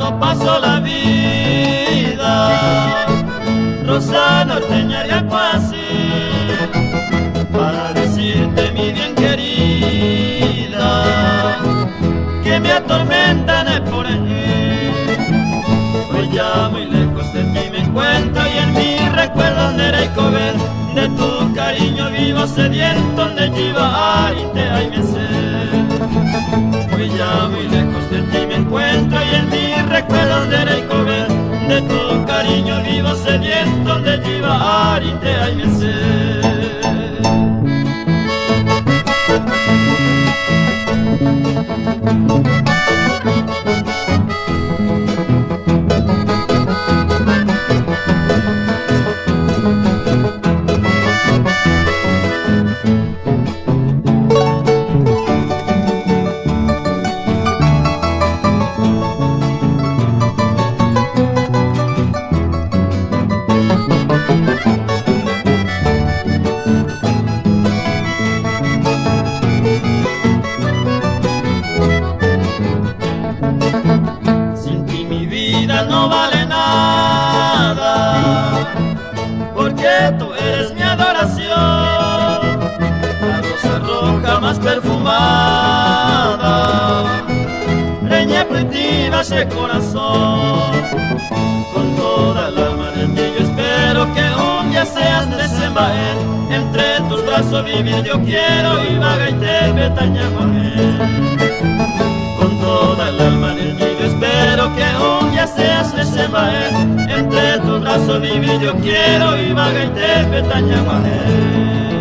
no paso la vida, rosa norteña de Acuasí, para decirte mi bien querida, que me atormentan es por ahí. Hoy ya muy lejos de ti me encuentro y en mi recuerdo ver de tu cariño vivo sediento, donde iba a irte ay me sé. Hoy ya muy lejos de ti me encuentro y en mi recuerdo ver de tu cariño vivo sediento, donde iba a irte ay me sé. No vale nada, porque tú eres mi adoración, la rosa roja más perfumada, leña primitiva ese corazón. Con toda el alma de ti yo espero que un día seas desembaer, entre tus brazos vivir yo quiero y vaga y te betañaguajé. Con toda el alma de ti yo espero que un día seas desembaer, entre tus brazos vivir yo quiero y vaga y te betañaguajé.